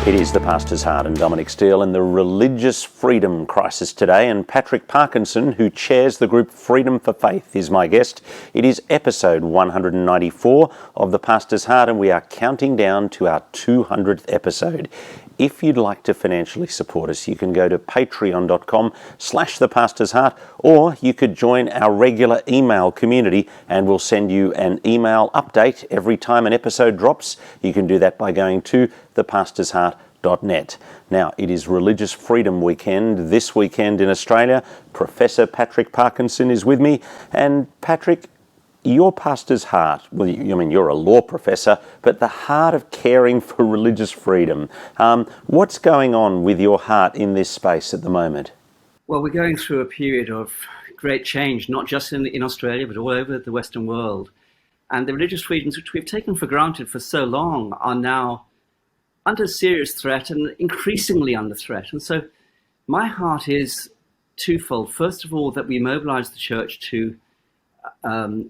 It is the Pastor's Heart and Dominic Steele and the religious freedom crisis today, and Patrick Parkinson, who chairs the group Freedom for Faith, is my guest. It is episode 194 of the Pastor's Heart, and we are counting down to our 200th episode. If you'd like to financially support us, you can go to patreon.com/thepastorsheart, or you could join our regular email community and we'll send you an email update every time an episode drops. You can do that by going to thepastorsheart.net. Now, it is Religious Freedom Weekend this weekend in Australia. Professor Patrick Parkinson is with me. And Patrick, your pastor's heart, well, you're a law professor, but the heart of caring for religious freedom. What's going on with your heart in this space at the moment? Well, we're going through a period of great change, not just in Australia, but all over the Western world. And the religious freedoms which we've taken for granted for so long are now under serious threat and increasingly under threat. And so my heart is twofold. First of all, that we mobilize the church to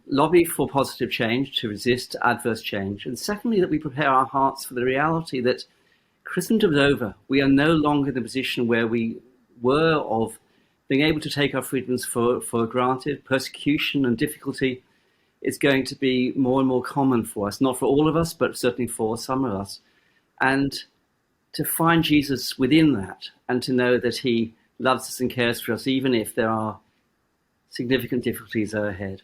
lobby for positive change, to resist adverse change. And secondly, that we prepare our hearts for the reality that Christendom is over. We are no longer in the position where we were of being able to take our freedoms for granted. Persecution and difficulty is going to be more and more common for us, not for all of us, but certainly for some of us. And to find Jesus within that, and to know that he loves us and cares for us, even if there are significant difficulties ahead.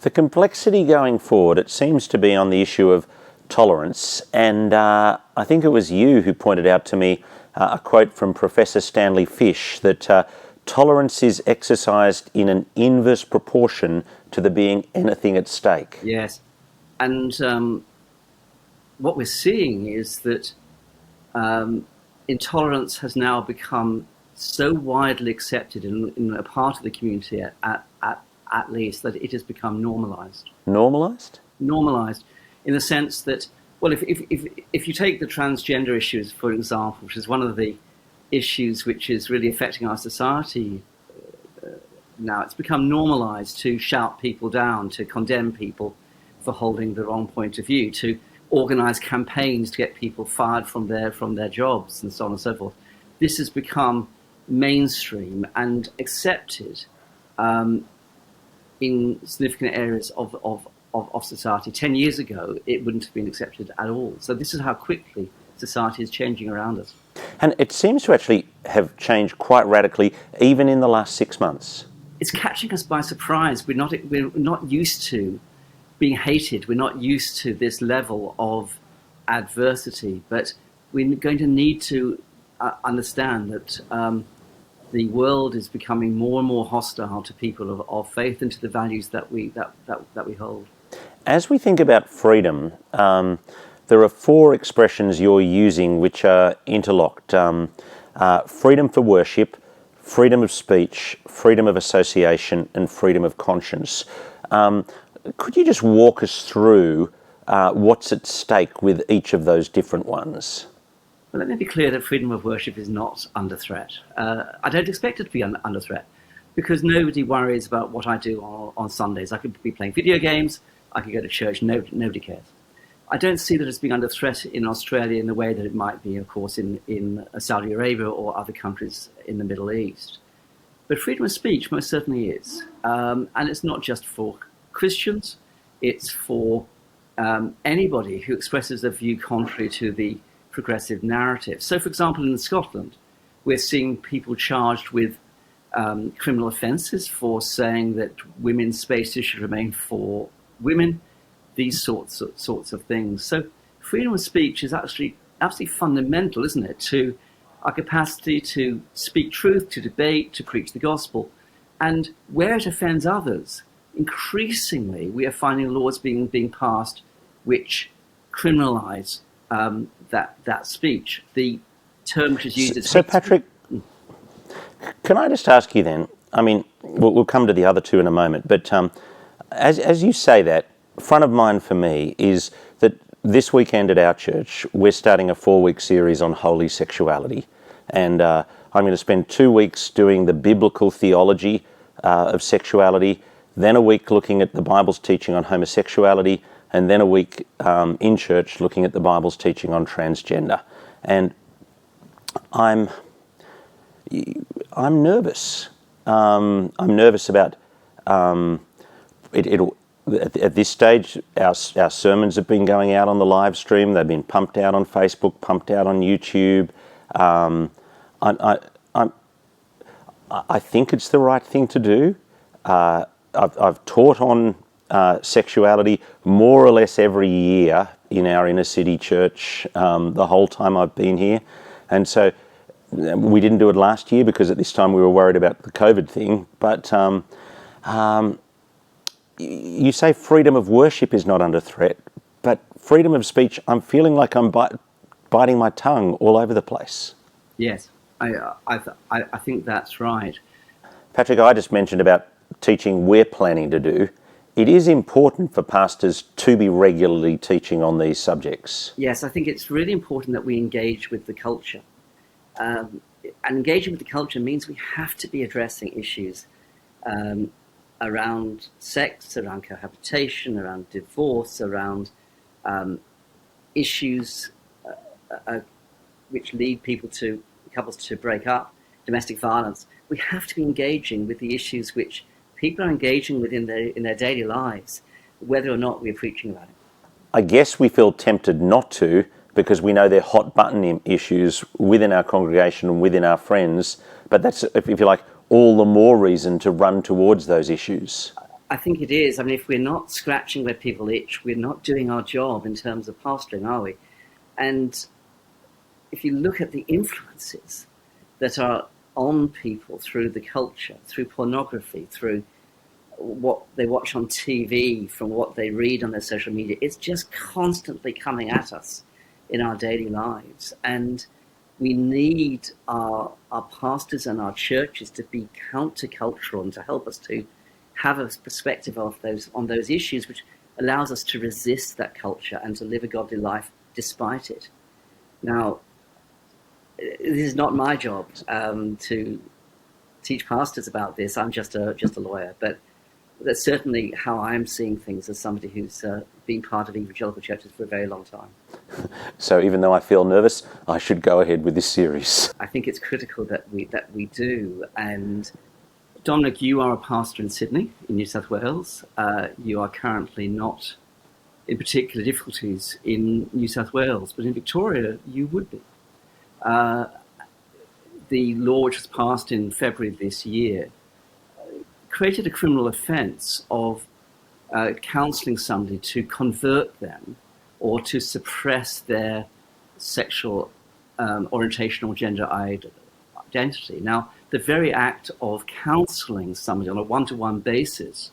The complexity going forward, it seems to be on the issue of tolerance, and I think it was you who pointed out to me a quote from Professor Stanley Fish that tolerance is exercised in an inverse proportion to there being anything at stake. Yes, and what we're seeing is that intolerance has now become so widely accepted in a part of the community at least, that it has become normalized. Normalized? Normalized in the sense that, well, if you take the transgender issues, for example, which is one of the issues which is really affecting our society now, it's become normalized to shout people down, to condemn people for holding the wrong point of view, to organize campaigns to get people fired from their jobs, and so on and so forth. This has become mainstream and accepted in significant areas of society. 10 years ago, it wouldn't have been accepted at all. So this is how quickly society is changing around us. And it seems to actually have changed quite radically, even in the last 6 months. It's catching us by surprise. We're not used to being hated. We're not used to this level of adversity. But we're going to need to understand that the world is becoming more and more hostile to people of faith and to the values that we hold. As we think about freedom, there are four expressions you're using which are interlocked. Freedom for worship, freedom of speech, freedom of association, and freedom of conscience. Could you just walk us through what's at stake with each of those different ones? Well, let me be clear that freedom of worship is not under threat. I don't expect it to be under threat, because nobody worries about what I do on Sundays. I could be playing video games, I could go to church, nobody cares. I don't see that as being under threat in Australia in the way that it might be, of course, in Saudi Arabia or other countries in the Middle East. But freedom of speech most certainly is. And it's not just for Christians, it's for anybody who expresses a view contrary to the progressive narrative. So, for example, in Scotland, we're seeing people charged with criminal offences for saying that women's spaces should remain for women, these sorts of things. So freedom of speech is actually absolutely fundamental, isn't it, to our capacity to speak truth, to debate, to preach the gospel. And where it offends others, increasingly we are finding laws being passed which criminalise that speech. The term which is used as... So Patrick, can I just ask you then, I mean, we'll come to the other two in a moment, but as you say that, front of mind for me is that this weekend at our church, we're starting a 4-week series on holy sexuality. And I'm going to spend 2 weeks doing the biblical theology of sexuality, then a week looking at the Bible's teaching on homosexuality, and then a week in church looking at the Bible's teaching on transgender. And I'm nervous. I'm nervous about it'll. At this stage, our sermons have been going out on the live stream. They've been pumped out on Facebook, pumped out on YouTube. I think it's the right thing to do. I've taught on sexuality more or less every year in our inner city church the whole time I've been here. And so we didn't do it last year because at this time we were worried about the COVID thing. But you say freedom of worship is not under threat, but freedom of speech, I'm feeling like I'm biting my tongue all over the place. Yes, I think that's right. Patrick, I just mentioned about teaching we're planning to do. It is important for pastors to be regularly teaching on these subjects. Yes, I think it's really important that we engage with the culture. And engaging with the culture means we have to be addressing issues around sex, around cohabitation, around divorce, around issues which lead couples to break up, domestic violence. We have to be engaging with the issues which people are engaging with in their daily lives, whether or not we're preaching about it. I guess we feel tempted not to because we know they're hot button issues within our congregation and within our friends, but that's, if you like, all the more reason to run towards those issues. I think it is. I mean, if we're not scratching where people itch, we're not doing our job in terms of pastoring, are we? And if you look at the influences that are on people through the culture, through pornography, through what they watch on TV, from what they read on their social media, it's just constantly coming at us in our daily lives. And we need our pastors and our churches to be countercultural and to help us to have a perspective on those issues, which allows us to resist that culture and to live a godly life despite it. Now, this is not my job to teach pastors about this. I'm just a lawyer, but that's certainly how I'm seeing things as somebody who's been part of evangelical churches for a very long time. So even though I feel nervous, I should go ahead with this series. I think it's critical that we do. And Dominic, you are a pastor in Sydney, in New South Wales. You are currently not in particular difficulties in New South Wales, but in Victoria you would be. The law which was passed in February this year created a criminal offence of counselling somebody to convert them or to suppress their sexual orientation or gender identity. Now, the very act of counselling somebody on a one-to-one basis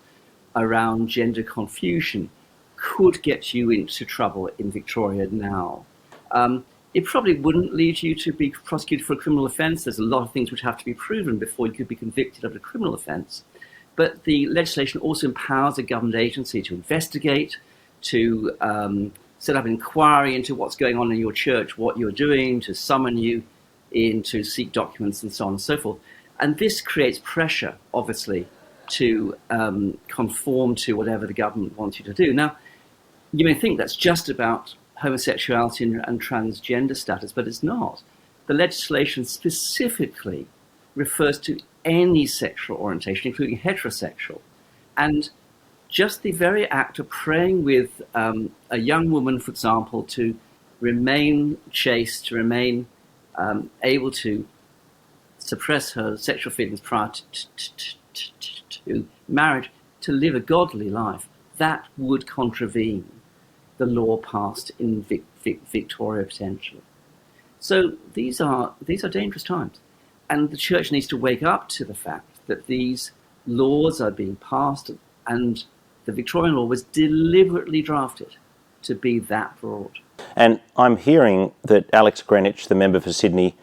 around gender confusion could get you into trouble in Victoria now. It probably wouldn't lead you to be prosecuted for a criminal offence. There's a lot of things which have to be proven before you could be convicted of a criminal offence. But the legislation also empowers a government agency to investigate, to set up an inquiry into what's going on in your church, what you're doing, to summon you in, to seek documents and so on and so forth. And this creates pressure, obviously, to conform to whatever the government wants you to do. Now, you may think that's just about homosexuality and transgender status, but it's not. The legislation specifically refers to any sexual orientation, including heterosexual. And just the very act of praying with a young woman, for example, to remain chaste, to remain able to suppress her sexual feelings prior to marriage, to live a godly life, that would contravene the law passed in Victoria potentially. So these are dangerous times. And the church needs to wake up to the fact that these laws are being passed, and the Victorian law was deliberately drafted to be that broad. And I'm hearing that Alex Greenwich, the member for Sydney,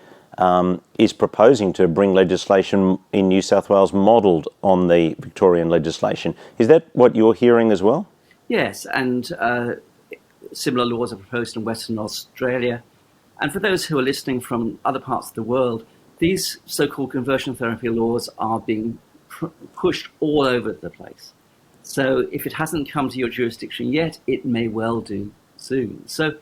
is proposing to bring legislation in New South Wales modelled on the Victorian legislation. Is that what you're hearing as well? Yes, and similar laws are proposed in Western Australia. And for those who are listening from other parts of the world, these so-called conversion therapy laws are being pushed all over the place. So if it hasn't come to your jurisdiction yet, it may well do soon. So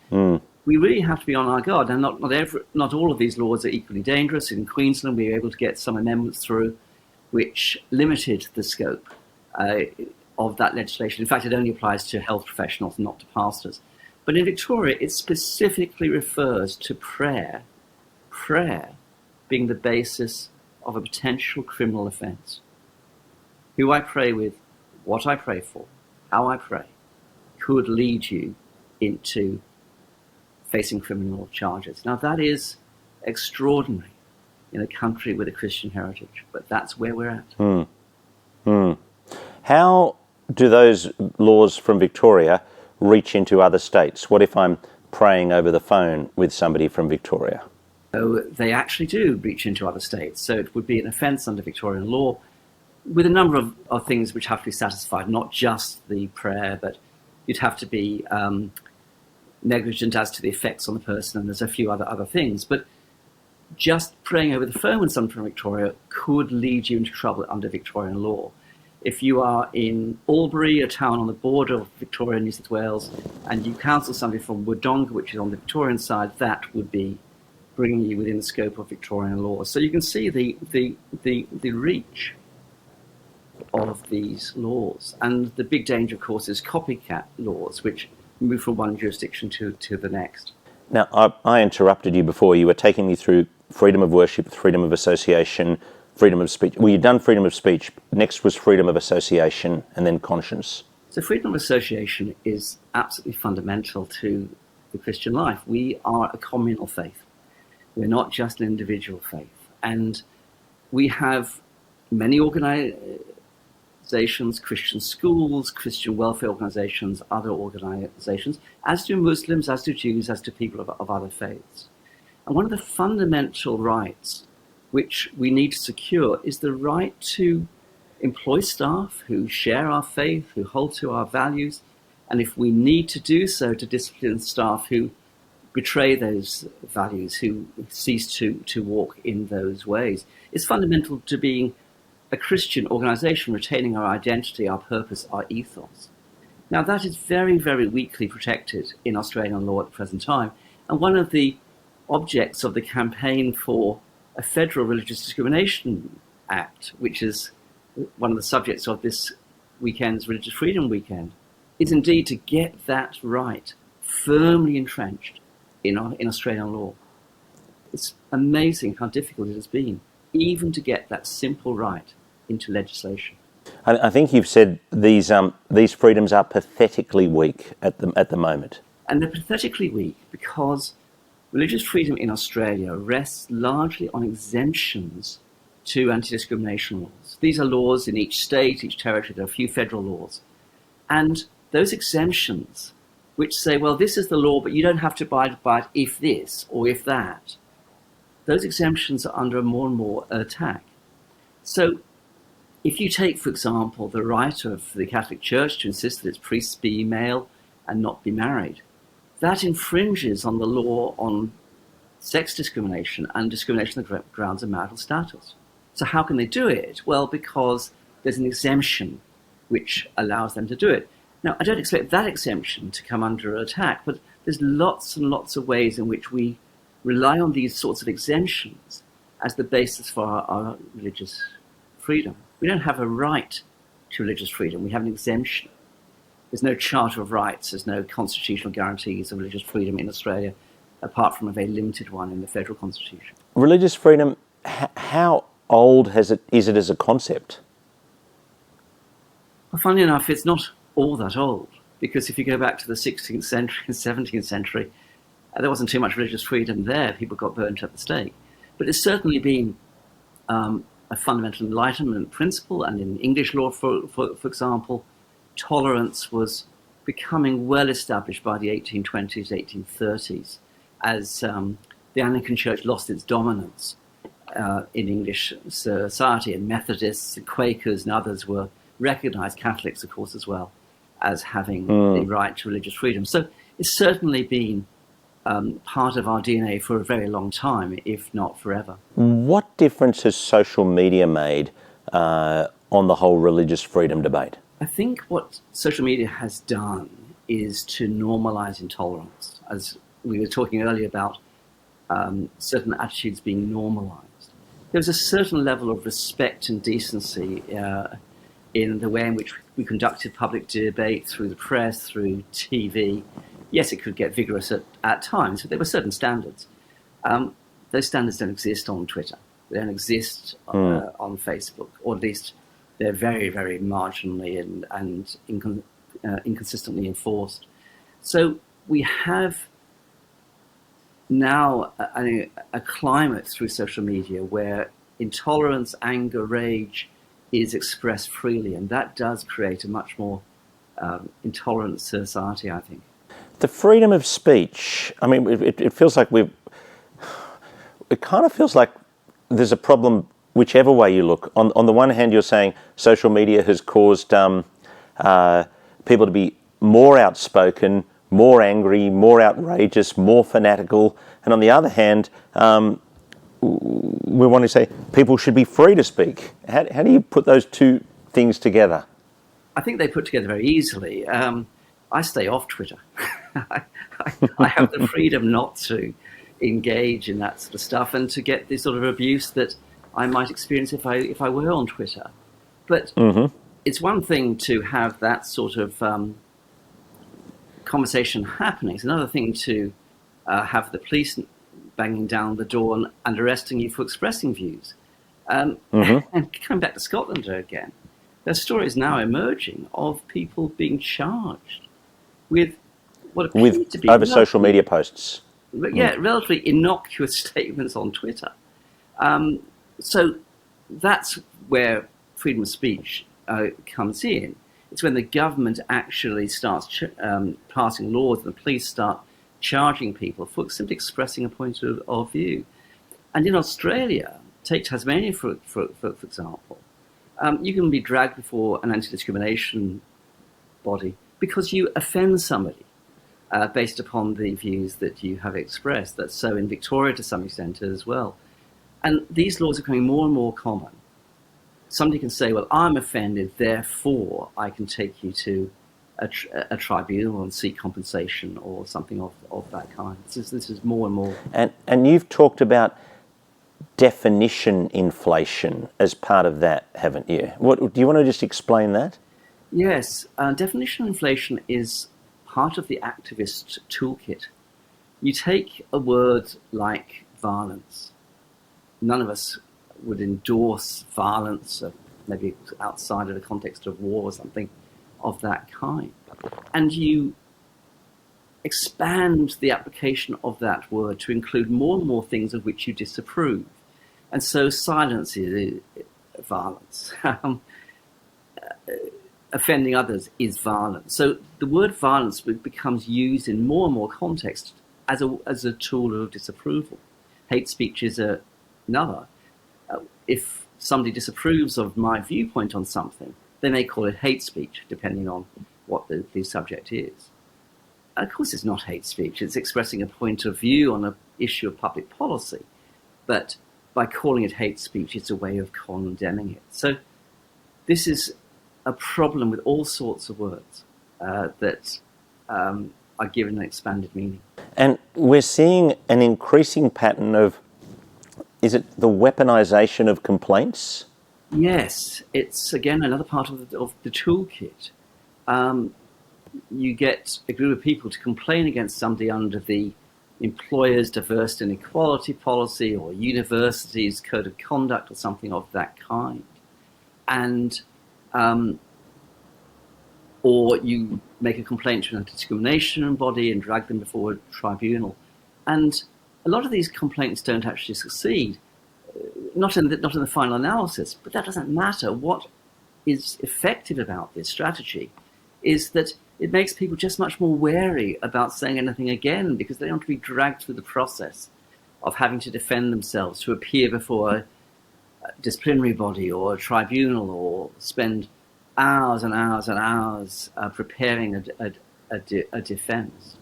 we really have to be on our guard. And not all of these laws are equally dangerous. In Queensland, we were able to get some amendments through which limited the scope of that legislation. In fact, it only applies to health professionals, not to pastors. But in Victoria, it specifically refers to prayer being the basis of a potential criminal offence. Who I pray with, what I pray for, how I pray, could lead you into facing criminal charges. Now, that is extraordinary in a country with a Christian heritage, but that's where we're at. How do those laws from Victoria reach into other states? What if I'm praying over the phone with somebody from Victoria? So they actually do reach into other states. So it would be an offence under Victorian law with a number of things which have to be satisfied, not just the prayer, but you'd have to be negligent as to the effects on the person, and there's a few other things. But just praying over the phone with someone from Victoria could lead you into trouble under Victorian law. If you are in Albury, a town on the border of Victoria and New South Wales, and you counsel somebody from Wodonga, which is on the Victorian side, that would be bringing you within the scope of Victorian law. So you can see the reach of these laws. And the big danger, of course, is copycat laws, which move from one jurisdiction to the next. Now, I interrupted you before. You were taking me through freedom of worship, freedom of association, freedom of speech. Well, you'd done freedom of speech. Next was freedom of association, and then conscience. So freedom of association is absolutely fundamental to the Christian life. We are a communal faith. We're not just an individual faith. And we have many organizations, Christian schools, Christian welfare organizations, other organizations, as do Muslims, as do Jews, as do people of other faiths. And one of the fundamental rights which we need to secure is the right to employ staff who share our faith, who hold to our values, and if we need to do so, to discipline staff who betray those values, who cease to walk in those ways. It's fundamental to being a Christian organization, retaining our identity, our purpose, our ethos. Now, that is very, very weakly protected in Australian law at the present time, and one of the objects of the campaign for a federal religious discrimination act, which is one of the subjects of this weekend's Religious Freedom Weekend, is indeed to get that right firmly entrenched in Australian law. It's amazing how difficult it has been, even to get that simple right into legislation. I think you've said these freedoms are pathetically weak at the moment. And they're pathetically weak because religious freedom in Australia rests largely on exemptions to anti-discrimination laws. These are laws in each state, each territory. There are a few federal laws. And those exemptions, which say, well, this is the law, but you don't have to abide by it if this or if that, those exemptions are under more and more attack. So if you take, for example, the right of the Catholic Church to insist that its priests be male and not be married, that infringes on the law on sex discrimination and discrimination on the grounds of marital status. So how can they do it? Well, because there's an exemption which allows them to do it. Now, I don't expect that exemption to come under attack, but there's lots and lots of ways in which we rely on these sorts of exemptions as the basis for our religious freedom. We don't have a right to religious freedom. We have an exemption. There's no Charter of Rights. There's no constitutional guarantees of religious freedom in Australia, apart from a very limited one in the federal constitution. Religious freedom, how old is it as a concept? Well, funnily enough, it's not all that old, because if you go back to the 16th century and 17th century, there wasn't too much religious freedom there. People got burnt at the stake. But it's certainly been a fundamental Enlightenment principle, and in English law, for example, tolerance was becoming well established by the 1820s, 1830s, as the Anglican Church lost its dominance in English society, and Methodists, and Quakers, and others were recognized, Catholics, of course, as well, as having the right to religious freedom. So it's certainly been part of our DNA for a very long time, if not forever. What difference has social media made on the whole religious freedom debate? I think what social media has done is to normalize intolerance. As we were talking earlier about certain attitudes being normalised. There's a certain level of respect and decency in the way in which we conducted public debate through the press, through TV. Yes, it could get vigorous at times, but there were certain standards. Those standards don't exist on Twitter. They don't exist on Facebook, or at least they're very, very marginally and inconsistently enforced. So we have now a climate through social media where intolerance, anger, rage is expressed freely, and that does create a much more intolerant society, I think. The freedom of speech, I mean, it feels like it kind of feels like there's a problem whichever way you look. On the one hand, you're saying social media has caused people to be more outspoken, more angry, more outrageous, more fanatical. And on the other hand, we want to say people should be free to speak. How do you put those two things together? I think they put together very easily. I stay off Twitter. I have the freedom not to engage in that sort of stuff and to get the sort of abuse that I might experience if I were on Twitter. But it's one thing to have that sort of conversation happening. It's another thing to have the police banging down the door and arresting you for expressing views. And coming back to Scotland again, there's stories now emerging of people being charged with what appear to be over social media posts. Yeah, relatively innocuous statements on Twitter. So that's where freedom of speech comes in. It's when the government actually starts passing laws and the police start charging people for simply expressing a point of view. And in Australia, take Tasmania for example, you can be dragged before an anti-discrimination body because you offend somebody based upon the views that you have expressed. That's so in Victoria to some extent as well. And these laws are becoming more and more common. Somebody can say, well, I'm offended, therefore I can take you to a tribunal and seek compensation or something of that kind. This is more and more. And you've talked about definition inflation as part of that, haven't you? Do you want to just explain that? Yes. Definition inflation is part of the activist toolkit. You take a word like violence. None of us would endorse violence, maybe outside of the context of war or something of that kind. And you expand the application of that word to include more and more things of which you disapprove. And so silence is violence. Offending others is violence. So the word violence becomes used in more and more contexts as a tool of disapproval. Hate speech is another. If somebody disapproves of my viewpoint on something, they may call it hate speech, depending on what the subject is. And of course, it's not hate speech. It's expressing a point of view on an issue of public policy. But by calling it hate speech, it's a way of condemning it. So this is a problem with all sorts of words that are given an expanded meaning. And we're seeing an increasing pattern of, is it the weaponization of complaints? Yes, it's again another part of the toolkit. You get a group of people to complain against somebody under the employer's diversity and equality policy or university's code of conduct or something of that kind. And or you make a complaint to an anti-discrimination body and drag them before a tribunal. And a lot of these complaints don't actually succeed, not in the final analysis, but that doesn't matter. What is effective about this strategy is that it makes people just much more wary about saying anything again because they don't want to be dragged through the process of having to defend themselves, to appear before a disciplinary body or a tribunal or spend hours and hours and hours preparing a defense.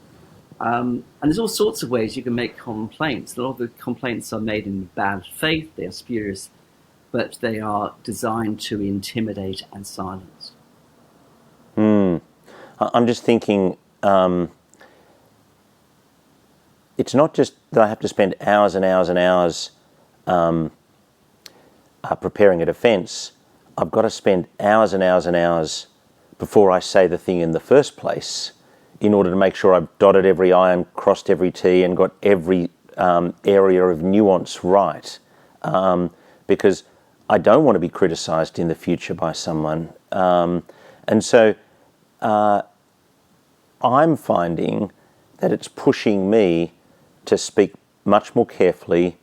And there's all sorts of ways you can make complaints. A lot of the complaints are made in bad faith, they are spurious, but they are designed to intimidate and silence. I'm just thinking, it's not just that I have to spend hours and hours and hours preparing a defence. I've got to spend hours and hours and hours before I say the thing in the first place, in order to make sure I've dotted every I and crossed every T and got every area of nuance right, because I don't want to be criticised in the future by someone. And so I'm finding that it's pushing me to speak much more carefully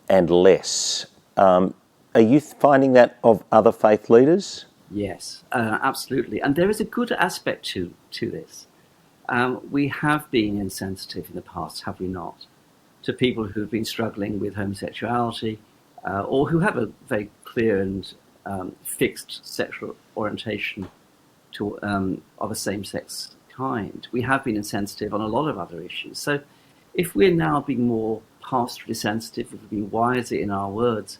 and less. Are you finding that of other faith leaders? Yes, absolutely. And there is a good aspect to this. We have been insensitive in the past, have we not, to people who've been struggling with homosexuality, or who have a very clear and fixed sexual orientation to, of a same-sex kind. We have been insensitive on a lot of other issues. So if we're now being more pastorally sensitive, if we're being wiser in our words,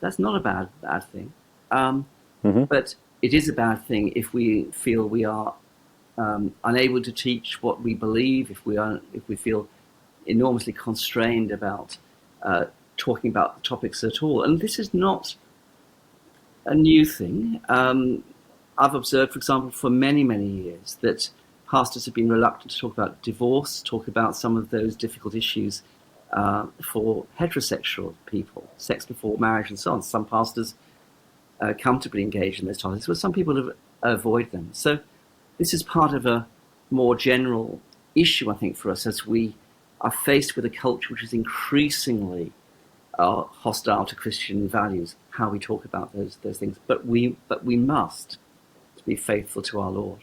that's not a bad thing. But it is a bad thing if we feel we are unable to teach what we believe, if we feel enormously constrained about talking about topics at all. And this is not a new thing. I've observed, for example, for many, many years that pastors have been reluctant to talk about divorce, talk about some of those difficult issues for heterosexual people, sex before marriage and so on. Some pastors comfortably engage in those topics, but some people avoid them. So this is part of a more general issue, I think, for us as we are faced with a culture which is increasingly hostile to Christian values, how we talk about those things. But we must be faithful to our Lord.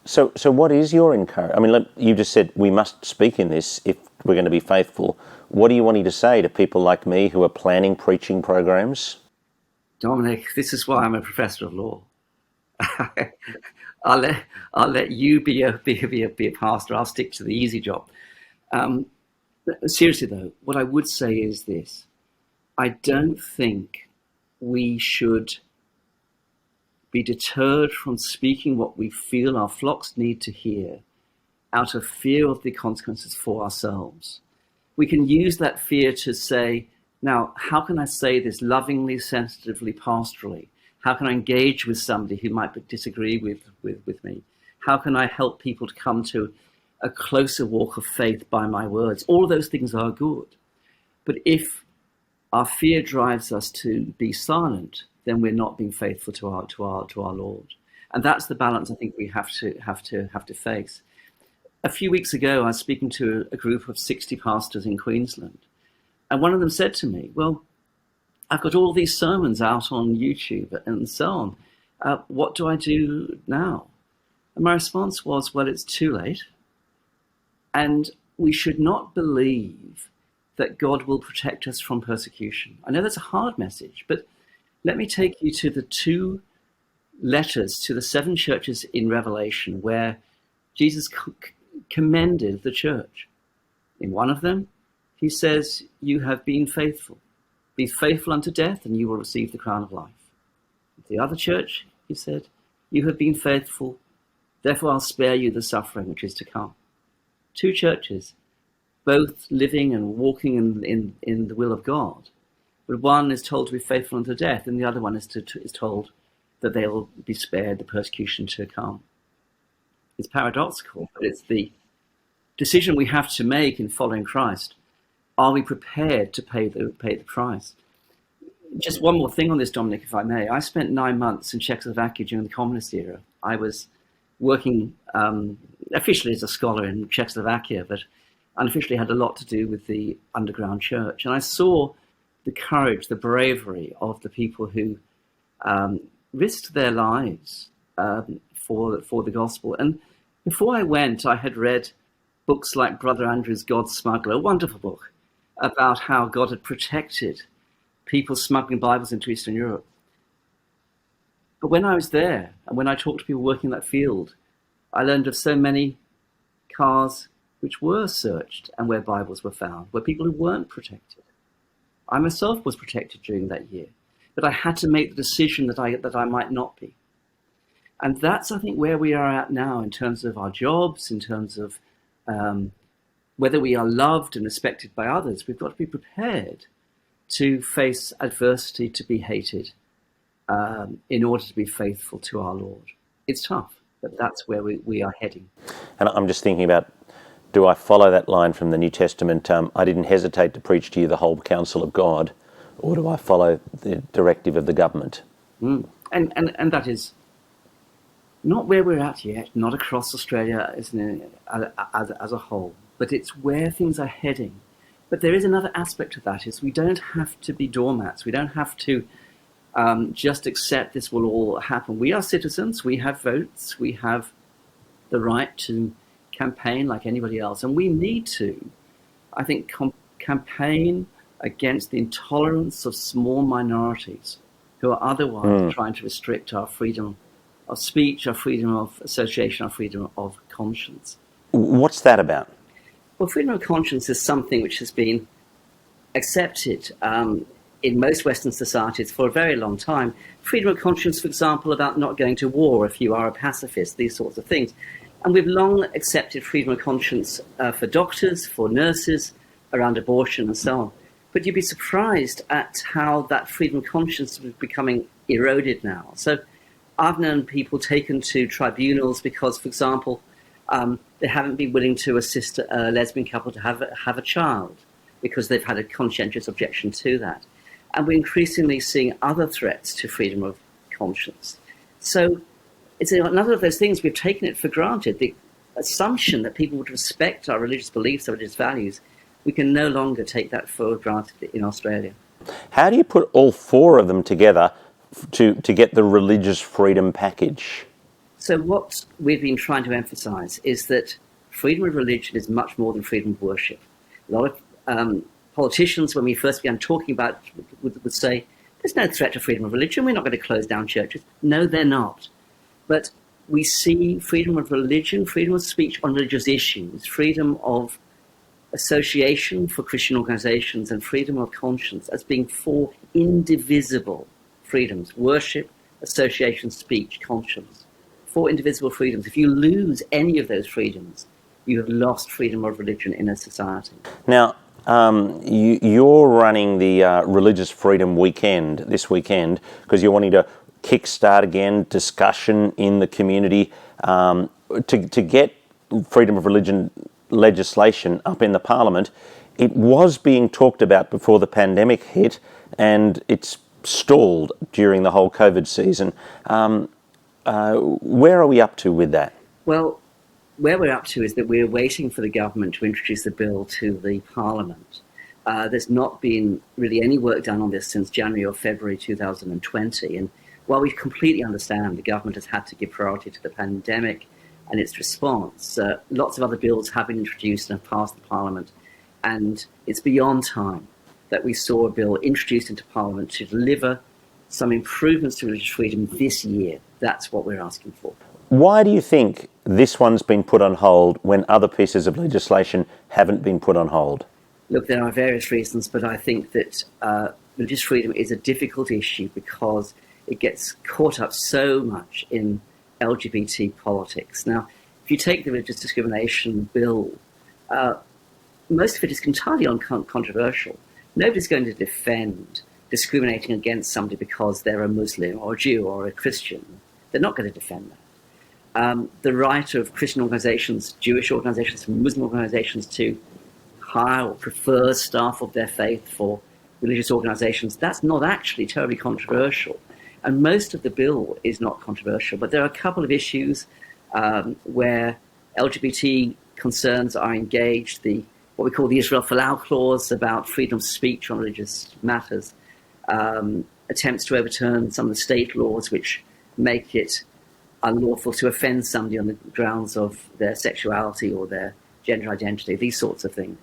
So what is your encouragement? I mean, you just said we must speak in this if we're going to be faithful. What are you wanting to say to people like me who are planning preaching programs? Dominic, this is why I'm a professor of law. I'll let you be a pastor. I'll stick to the easy job. Seriously though, what I would say is this: I don't think we should be deterred from speaking what we feel our flocks need to hear out of fear of the consequences for ourselves. We can use that fear to say, now, how can I say this lovingly, sensitively, pastorally? How can I engage with somebody who might disagree with me? How can I help people to come to a closer walk of faith by my words? All of those things are good. But if our fear drives us to be silent, then we're not being faithful to our Lord. And that's the balance I think we have to face. A few weeks ago, I was speaking to a group of 60 pastors in Queensland. And one of them said to me, well, I've got all these sermons out on YouTube and so on. What do I do now? And my response was, well, it's too late. And we should not believe that God will protect us from persecution. I know that's a hard message, but let me take you to the 2 letters to the 7 churches in Revelation where Jesus commended the church. In one of them, he says, you have been faithful. Be faithful unto death, and you will receive the crown of life. The other church, he said, you have been faithful, therefore I'll spare you the suffering which is to come. 2 churches, both living and walking in the will of God. But one is told to be faithful unto death, and the other one is told that they will be spared the persecution to come. It's paradoxical, but it's the decision we have to make in following Christ. Are we prepared to pay the price? Just one more thing on this, Dominic, if I may. I spent 9 months in Czechoslovakia during the communist era. I was working officially as a scholar in Czechoslovakia, but unofficially had a lot to do with the underground church. And I saw the courage, the bravery of the people who risked their lives for the gospel. And before I went, I had read books like Brother Andrew's God's Smuggler, a wonderful book about how God had protected people smuggling Bibles into Eastern Europe. But when I was there, and when I talked to people working in that field, I learned of so many cars which were searched and where Bibles were found, where people who weren't protected. I myself was protected during that year, but I had to make the decision that I might not be. And that's, I think, where we are at now in terms of our jobs, in terms of whether we are loved and respected by others, we've got to be prepared to face adversity, to be hated, in order to be faithful to our Lord. It's tough, but that's where we are heading. And I'm just thinking about, do I follow that line from the New Testament, I didn't hesitate to preach to you the whole counsel of God, or do I follow the directive of the government? And that is not where we're at yet, not across Australia as a whole, but it's where things are heading. But there is another aspect of that, is we don't have to be doormats. We don't have to just accept this will all happen. We are citizens, we have votes, we have the right to campaign like anybody else, and we need to, I think, campaign against the intolerance of small minorities who are otherwise trying to restrict our freedom of speech, our freedom of association, our freedom of conscience. What's that about? Well, freedom of conscience is something which has been accepted in most Western societies for a very long time. Freedom of conscience, for example, about not going to war if you are a pacifist, these sorts of things. And we've long accepted freedom of conscience for doctors, for nurses, around abortion and so on. But you'd be surprised at how that freedom of conscience is becoming eroded now. So I've known people taken to tribunals because, for example, they haven't been willing to assist a lesbian couple to have a child because they've had a conscientious objection to that. And we're increasingly seeing other threats to freedom of conscience. So it's another of those things, we've taken it for granted. The assumption that people would respect our religious beliefs, our religious values, we can no longer take that for granted in Australia. How do you put all four of them together to get the religious freedom package? So what we've been trying to emphasise is that freedom of religion is much more than freedom of worship. A lot of politicians, when we first began talking about it, would say, there's no threat to freedom of religion, we're not going to close down churches. No, they're not. But we see freedom of religion, freedom of speech on religious issues, freedom of association for Christian organisations, and freedom of conscience as being four indivisible freedoms: worship, association, speech, conscience. Four indivisible freedoms. If you lose any of those freedoms, you have lost freedom of religion in a society. Now, you're running the Religious Freedom Weekend this weekend because you're wanting to kickstart again discussion in the community to get freedom of religion legislation up in the Parliament. It was being talked about before the pandemic hit, and it's stalled during the whole COVID season. Where are we up to with that? Well, where we're up to is that we're waiting for the government to introduce the bill to the Parliament. There's not been really any work done on this since January or February 2020. And while we completely understand the government has had to give priority to the pandemic and its response, lots of other bills have been introduced and have passed the Parliament. And it's beyond time that we saw a bill introduced into Parliament to deliver some improvements to religious freedom this year. That's what we're asking for. Why do you think this one's been put on hold when other pieces of legislation haven't been put on hold? Look, there are various reasons, but I think that religious freedom is a difficult issue because it gets caught up so much in LGBT politics. Now, if you take the religious discrimination bill, most of it is entirely uncontroversial. Nobody's going to defend discriminating against somebody because they're a Muslim or a Jew or a Christian. They're not going to defend that. The right of Christian organisations, Jewish organisations, Muslim organisations to hire or prefer staff of their faith for religious organisations, that's not actually terribly controversial. And most of the bill is not controversial, but there are a couple of issues where LGBT concerns are engaged. What we call the Israel Folau clause about freedom of speech on religious matters, attempts to overturn some of the state laws which make it unlawful to offend somebody on the grounds of their sexuality or their gender identity, these sorts of things.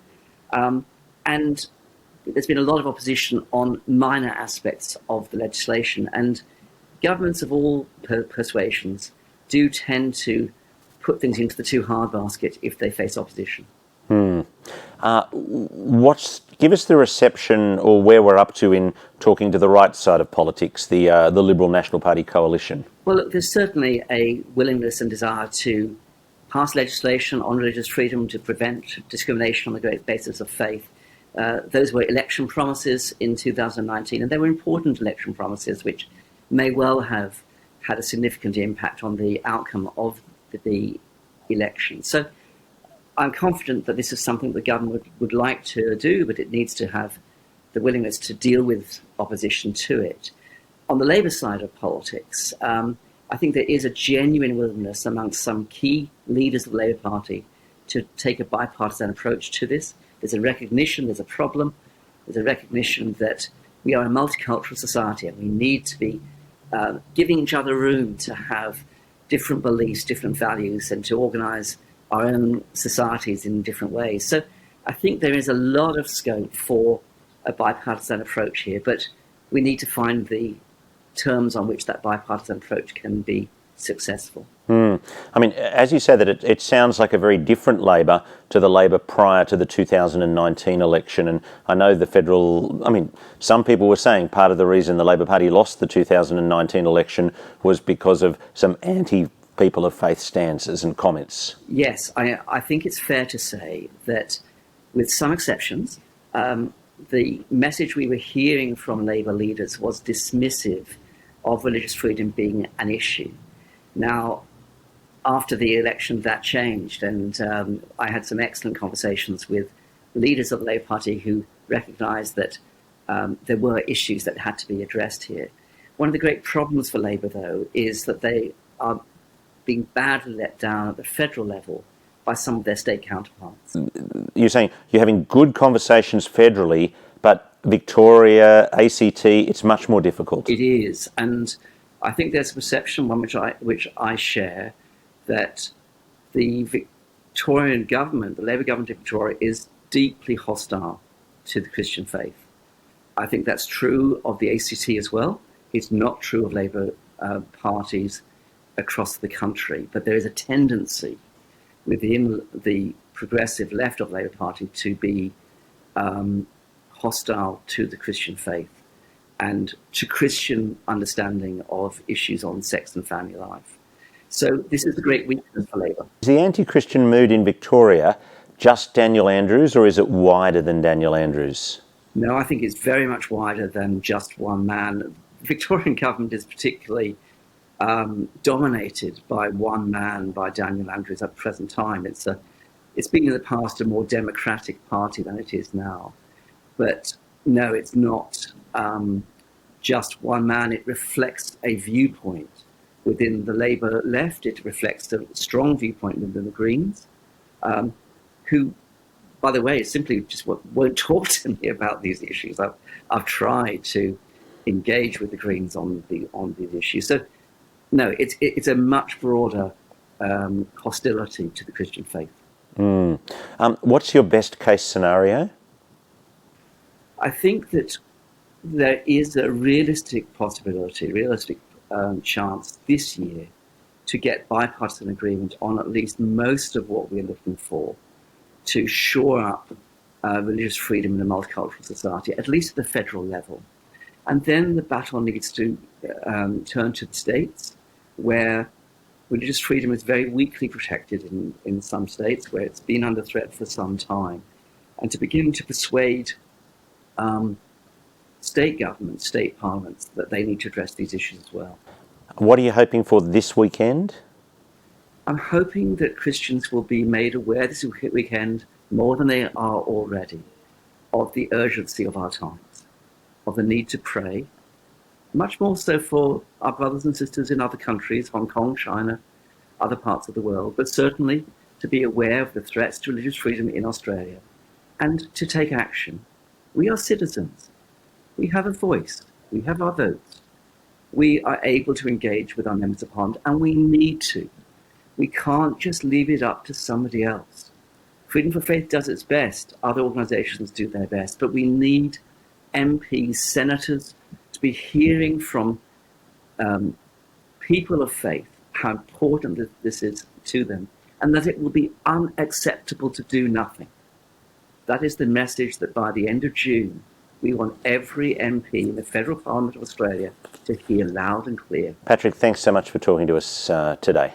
And there's been a lot of opposition on minor aspects of the legislation, and governments of all persuasions do tend to put things into the too hard basket if they face opposition. Give us the reception or where we're up to in talking to the right side of politics, the Liberal National Party coalition. Well, look, there's certainly a willingness and desire to passed legislation on religious freedom to prevent discrimination on the basis of faith. Those were election promises in 2019, and they were important election promises which may well have had a significant impact on the outcome of the election. So I'm confident that this is something the government would like to do, but it needs to have the willingness to deal with opposition to it. On the Labour side of politics, I think there is a genuine willingness amongst some key leaders of the Labour Party to take a bipartisan approach to this. There's a recognition there's a problem. There's a recognition that we are a multicultural society and we need to be giving each other room to have different beliefs, different values, and to organise our own societies in different ways. So I think there is a lot of scope for a bipartisan approach here, but we need to find the terms on which that bipartisan approach can be successful. I mean, as you say that, it sounds like a very different Labor to the Labor prior to the 2019 election. And I know some people were saying part of the reason the Labor Party lost the 2019 election was because of some anti-people of faith stances and comments. Yes, I think it's fair to say that, with some exceptions, the message we were hearing from Labour leaders was dismissive of religious freedom being an issue. Now, after the election, that changed, and I had some excellent conversations with leaders of the Labour Party who recognised that there were issues that had to be addressed here. One of the great problems for Labour, though, is that they are being badly let down at the federal level by some of their state counterparts. You're saying you're having good conversations federally, but Victoria, ACT, it's much more difficult. It is, and I think there's a perception, one which I share, that the Victorian government, the Labour government of Victoria, is deeply hostile to the Christian faith. I think that's true of the ACT as well. It's not true of Labour parties across the country, but there is a tendency within the progressive left of the Labour Party to be hostile to the Christian faith and to Christian understanding of issues on sex and family life. So this is a great weakness for Labour. Is the anti-Christian mood in Victoria just Daniel Andrews, or is it wider than Daniel Andrews? No, I think it's very much wider than just one man. The Victorian government is particularly dominated by one man, by Daniel Andrews at the present time. It's been in the past a more democratic party than it is now. But no, it's not just one man. It reflects a viewpoint within the Labour left. It reflects a strong viewpoint within the Greens, who, by the way, simply just won't talk to me about these issues. I've tried to engage with the Greens on these issues. So, no, it's a much broader hostility to the Christian faith. What's your best case scenario? I think that there is a realistic chance this year to get bipartisan agreement on at least most of what we're looking for to shore up religious freedom in a multicultural society, at least at the federal level. And then the battle needs to turn to the states, where religious freedom is very weakly protected in some states, where it's been under threat for some time, and to begin to persuade state governments, state parliaments, that they need to address these issues as well. What are you hoping for this weekend? I'm hoping that Christians will be made aware this weekend, more than they are already, of the urgency of our times, of the need to pray, much more so for our brothers and sisters in other countries, Hong Kong, China, other parts of the world, but certainly to be aware of the threats to religious freedom in Australia and to take action. We are citizens. We have a voice. We have our votes. We are able to engage with our members of Parliament, and we need to. We can't just leave it up to somebody else. Freedom for Faith does its best. Other organisations do their best. But we need MPs, senators, to be hearing from people of faith how important this is to them, and that it will be unacceptable to do nothing. That is the message that by the end of June, we want every MP in the Federal Parliament of Australia to hear loud and clear. Patrick, thanks so much for talking to us today.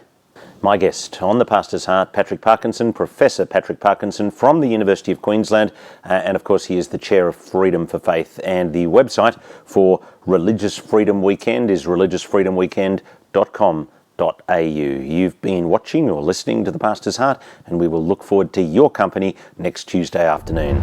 My guest on The Pastor's Heart, Patrick Parkinson, Professor Patrick Parkinson from the University of Queensland, and of course he is the Chair of Freedom for Faith, and the website for Religious Freedom Weekend is religiousfreedomweekend.com.au. You've been watching or listening to The Pastor's Heart, and we will look forward to your company next Tuesday afternoon.